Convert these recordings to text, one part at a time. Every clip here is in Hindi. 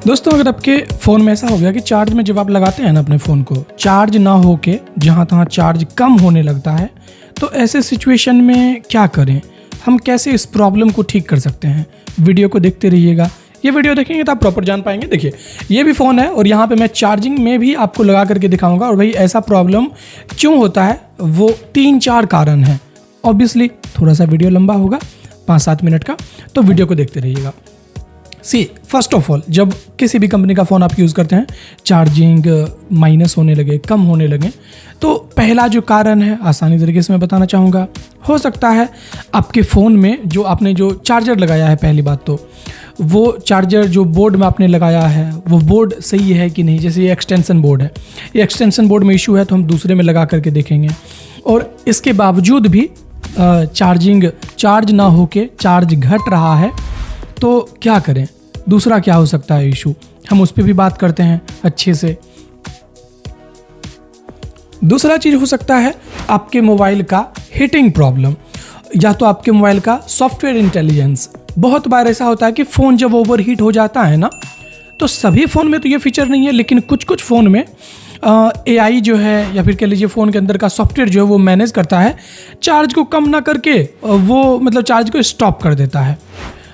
दोस्तों, अगर आपके फ़ोन में ऐसा हो गया कि चार्ज में जब आप लगाते हैं ना अपने फ़ोन को, चार्ज ना हो के जहाँ तहाँ चार्ज कम होने लगता है, तो ऐसे सिचुएशन में क्या करें? हम कैसे इस प्रॉब्लम को ठीक कर सकते हैं? वीडियो को देखते रहिएगा। ये वीडियो देखेंगे तो आप प्रॉपर जान पाएंगे। देखिए, ये भी फ़ोन है और यहाँ पे मैं चार्जिंग में भी आपको लगा करके दिखाऊंगा। और भाई ऐसा प्रॉब्लम क्यों होता है, वो 3-4 कारण हैं। ऑब्वियसली थोड़ा सा वीडियो लंबा होगा, 5-7 मिनट का, तो वीडियो को देखते रहिएगा। फर्स्ट ऑफ ऑल, जब किसी भी कंपनी का फ़ोन आप यूज़ करते हैं, चार्जिंग माइनस होने लगे, कम होने लगे, तो पहला जो कारण है आसानी तरीके से मैं बताना चाहूँगा। हो सकता है आपके फ़ोन में जो आपने जो चार्जर लगाया है, पहली बात तो वो चार्जर जो बोर्ड में आपने लगाया है वो बोर्ड सही है कि नहीं। जैसे ये एक्सटेंशन बोर्ड है, ये एक्सटेंशन बोर्ड में इशू है तो हम दूसरे में लगा करके देखेंगे। और इसके बावजूद भी चार्ज ना होके चार्ज घट रहा है, तो क्या करें? दूसरा क्या हो सकता है इशू, हम उस पर भी बात करते हैं अच्छे से। दूसरा चीज़ हो सकता है आपके मोबाइल का हीटिंग प्रॉब्लम, या तो आपके मोबाइल का सॉफ्टवेयर इंटेलिजेंस। बहुत बार ऐसा होता है कि फ़ोन जब ओवर हीट हो जाता है ना, तो सभी फ़ोन में तो ये फीचर नहीं है, लेकिन कुछ कुछ फ़ोन में AI जो है, या फिर कह लीजिए फ़ोन के अंदर का सॉफ्टवेयर जो है वो मैनेज करता है, चार्ज को कम ना करके वो मतलब चार्ज को स्टॉप कर देता है।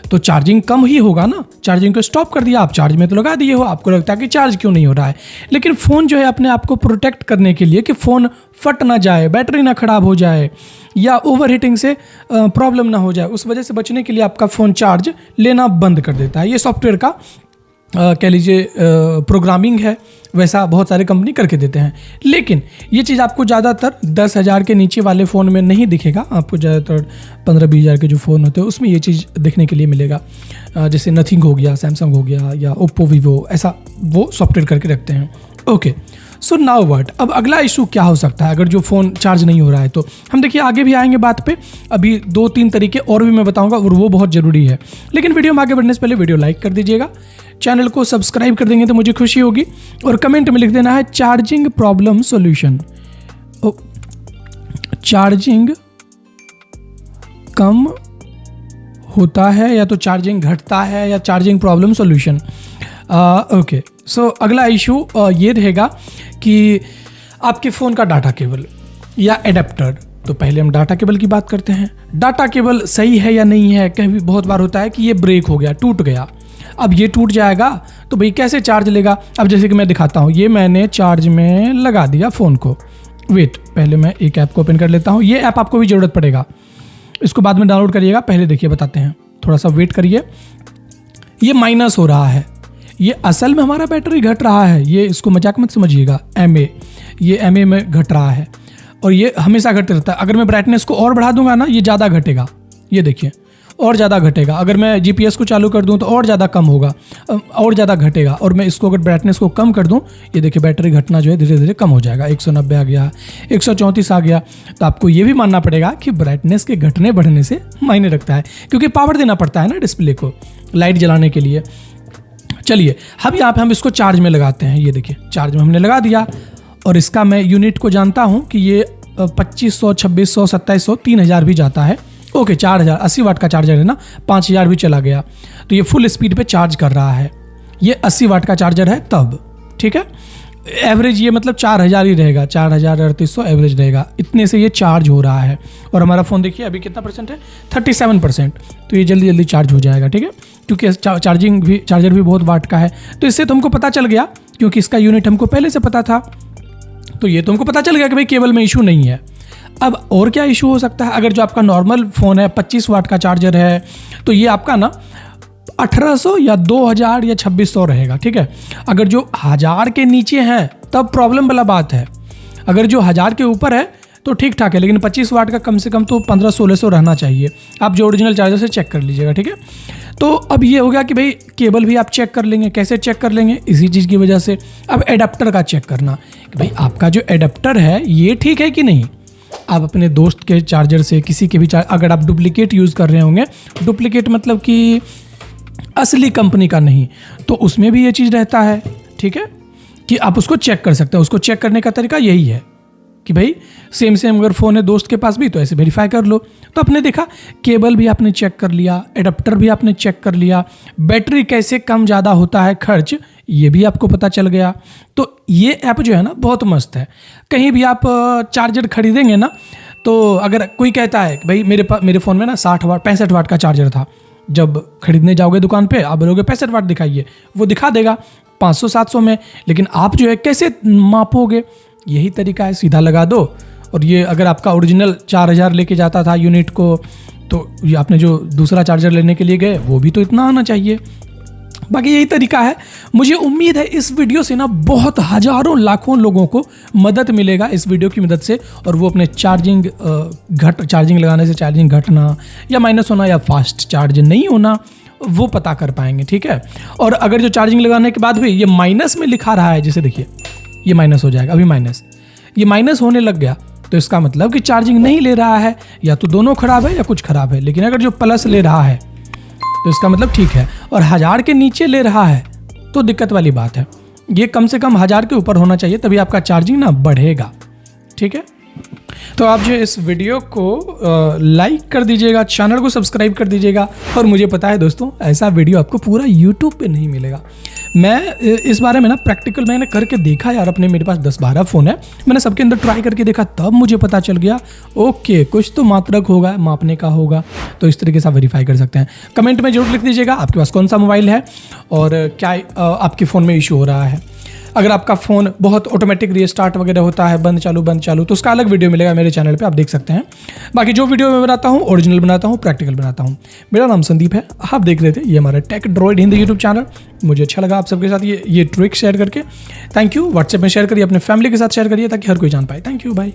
तो चार्जिंग कम ही होगा ना, चार्जिंग को स्टॉप कर दिया, आप चार्ज में तो लगा दिए हो, आपको लगता है कि चार्ज क्यों नहीं हो रहा है। लेकिन फ़ोन जो है अपने आप को प्रोटेक्ट करने के लिए कि फ़ोन फट ना जाए, बैटरी ना ख़राब हो जाए, या ओवर हीटिंग से प्रॉब्लम ना हो जाए, उस वजह से बचने के लिए आपका फ़ोन चार्ज लेना बंद कर देता है। ये सॉफ्टवेयर का कह लीजिए प्रोग्रामिंग है, वैसा बहुत सारे कंपनी करके देते हैं। लेकिन ये चीज़ आपको ज़्यादातर 10,000 के नीचे वाले फ़ोन में नहीं दिखेगा। आपको ज़्यादातर 15-20 हज़ार के जो फ़ोन होते हैं उसमें ये चीज़ देखने के लिए मिलेगा। जैसे नथिंग हो गया, सैमसंग हो गया, या ओप्पो, वीवो, ऐसा वो सॉफ्टवेयर करके रखते हैं। ओके, सो नाउ व्हाट, अब अगला इशू क्या हो सकता है अगर जो फ़ोन चार्ज नहीं हो रहा है? तो हम देखिए आगे भी आएंगे बात पे, अभी 2-3 तरीके और भी मैं बताऊंगा और वो बहुत ज़रूरी है। लेकिन वीडियो में आगे बढ़ने से पहले वीडियो लाइक कर दीजिएगा, चैनल को सब्सक्राइब कर देंगे तो मुझे खुशी होगी, और कमेंट में लिख देना है चार्जिंग प्रॉब्लम सॉल्यूशन। चार्जिंग कम होता है, या तो चार्जिंग घटता है, या चार्जिंग प्रॉब्लम सॉल्यूशन। ओके, सो अगला इशू ये रहेगा कि आपके फ़ोन का डाटा केबल या एडेप्टर। तो पहले हम डाटा केबल की बात करते हैं। डाटा केबल सही है या नहीं है? कहीं बहुत बार होता है कि ये ब्रेक हो गया, टूट गया। अब ये टूट जाएगा तो भाई कैसे चार्ज लेगा? अब जैसे कि मैं दिखाता हूँ, ये मैंने चार्ज में लगा दिया फ़ोन को। वेट, पहले मैं एक ऐप को ओपन कर लेता हूँ। ये ऐप आपको भी ज़रूरत पड़ेगा, इसको बाद में डाउनलोड करिएगा, पहले देखिए बताते हैं, थोड़ा सा वेट करिए। ये माइनस हो रहा है, ये असल में हमारा बैटरी घट रहा है, ये इसको मजाक मत समझिएगा। ये MA में घट रहा है, और ये हमेशा घटते रहता है। अगर मैं ब्राइटनेस को और बढ़ा दूंगा ना, ये ज़्यादा घटेगा, ये देखिए और ज़्यादा घटेगा। अगर मैं GPS को चालू कर दूं तो और ज़्यादा कम होगा, और ज़्यादा घटेगा। और मैं इसको अगर ब्राइटनेस को कम कर दूं, ये देखिए बैटरी घटना जो है धीरे धीरे कम हो जाएगा। 190 आ गया, 134 आ गया। तो आपको ये भी मानना पड़ेगा कि ब्राइटनेस के घटने बढ़ने से मायने रखता है, क्योंकि पावर देना पड़ता है ना डिस्प्ले को लाइट जलाने के लिए। चलिए, अब यहाँ पे हम इसको चार्ज में लगाते हैं। ये देखिए चार्ज में हमने लगा दिया, और इसका मैं यूनिट को जानता हूँ कि ये 2500, 2600, 2700, 3000 भी जाता है। ओके, 4000, 80 वाट का चार्जर है ना, 5000 भी चला गया। तो ये फुल स्पीड पे चार्ज कर रहा है। ये 80 वाट का चार्जर है तब, ठीक है। एवरेज ये मतलब 4000 ही रहेगा, 4300 एवरेज रहेगा। इतने से ये चार्ज हो रहा है। और हमारा फ़ोन देखिए अभी कितना परसेंट है, 37%। तो ये जल्दी जल्दी चार्ज हो जाएगा, ठीक है, क्योंकि चार्जर भी बहुत वाट का है। तो इससे तो हमको पता चल गया, क्योंकि इसका यूनिट हमको पहले से पता था, तो ये तो हमको पता चल गया कि भाई केबल में इशू नहीं है। अब और क्या इशू हो सकता है? अगर जो आपका नॉर्मल फ़ोन है, 25 वाट का चार्जर है, तो ये आपका ना 1800 या 2000 या 2600 रहेगा, ठीक है। अगर जो 1000 के नीचे हैं तब प्रॉब्लम वाला बात है। अगर जो 1000 के ऊपर है तो ठीक ठाक है, लेकिन 25 वाट का कम से कम तो 1500-1600 रहना चाहिए। आप जो ओरिजिनल चार्जर से चेक कर लीजिएगा, ठीक है। तो अब ये हो गया कि भाई केबल भी आप चेक कर लेंगे। कैसे चेक कर लेंगे? इसी चीज़ की वजह से। अब एडाप्टर का चेक करना कि भाई आपका जो एडाप्टर है ये ठीक है कि नहीं। आप अपने दोस्त के चार्जर से, किसी के भी अगर आप डुप्लीकेट यूज़ कर रहे होंगे, डुप्लीकेट मतलब कि असली कंपनी का नहीं, तो उसमें भी ये चीज़ रहता है, ठीक है, कि आप उसको चेक कर सकते हैं। उसको चेक करने का तरीका यही है, कि भाई सेम अगर फ़ोन है दोस्त के पास भी तो ऐसे वेरीफाई कर लो। तो आपने देखा केबल भी आपने चेक कर लिया, एडाप्टर भी आपने चेक कर लिया, बैटरी कैसे कम ज़्यादा होता है खर्च ये भी आपको पता चल गया। तो ये ऐप जो है ना बहुत मस्त है। कहीं भी आप चार्जर खरीदेंगे ना, तो अगर कोई कहता है कि भाई मेरे फ़ोन में ना 60 वाट 65 वाट का चार्जर था, जब खरीदने जाओगे दुकान पे आप बोलोगे 65 वाट दिखाइए, वो दिखा देगा 500-700 में। लेकिन आप जो है कैसे मापोगे? यही तरीका है, सीधा लगा दो। और ये अगर आपका ओरिजिनल 4000 लेके जाता था यूनिट को, तो ये आपने जो दूसरा चार्जर लेने के लिए गए वो भी तो इतना आना चाहिए। बाकी यही तरीका है। मुझे उम्मीद है इस वीडियो से ना बहुत हज़ारों लाखों लोगों को मदद मिलेगा इस वीडियो की मदद से, और वो अपने चार्जिंग लगाने से चार्जिंग घटना या माइनस होना या फास्ट चार्ज नहीं होना वो पता कर पाएंगे। ठीक है। और अगर जो चार्जिंग लगाने के बाद भी ये माइनस में लिखा रहा है, जैसे देखिए ये माइनस हो जाएगा, अभी ये माइनस होने लग गया, तो इसका मतलब कि चार्जिंग नहीं ले रहा है, या तो दोनों खराब है या कुछ खराब है। लेकिन अगर जो प्लस ले रहा है तो इसका मतलब ठीक है, और 1000 के नीचे ले रहा है तो दिक्कत वाली बात है। ये कम से कम 1000 के ऊपर होना चाहिए, तभी आपका चार्जिंग ना बढ़ेगा। ठीक है। तो आप जो इस वीडियो को लाइक कर दीजिएगा, चैनल को सब्सक्राइब कर दीजिएगा। और मुझे पता है दोस्तों ऐसा वीडियो आपको पूरा यूट्यूब पे नहीं मिलेगा। मैं इस बारे में ना प्रैक्टिकल मैंने करके देखा यार, अपने मेरे पास 10-12 फ़ोन है, मैंने सबके अंदर ट्राई करके देखा, तब मुझे पता चल गया ओके कुछ तो मात्रक होगा, मापने का होगा। तो इस तरीके से आप वेरीफाई कर सकते हैं। कमेंट में जरूर लिख दीजिएगा आपके पास कौन सा मोबाइल है और क्या आपके फ़ोन में इशू हो रहा है। अगर आपका फ़ोन बहुत ऑटोमेटिक रीस्टार्ट वगैरह होता है, बंद चालू, तो उसका अलग वीडियो मिलेगा मेरे चैनल पे, आप देख सकते हैं। बाकी जो वीडियो मैं बनाता हूँ ओरिजिनल बनाता हूँ, प्रैक्टिकल बनाता हूँ। मेरा नाम संदीप है, आप देख रहे थे ये हमारा Tech Droid Hindi YouTube channel. मुझे अच्छा लगा आप सबके साथ ये ट्रिक शेयर करके। Thank you. व्हाट्सएप में शेयर करिए, अपने फैमिली के साथ शेयर करिए ताकि हर कोई जान पाए। Thank you, bye.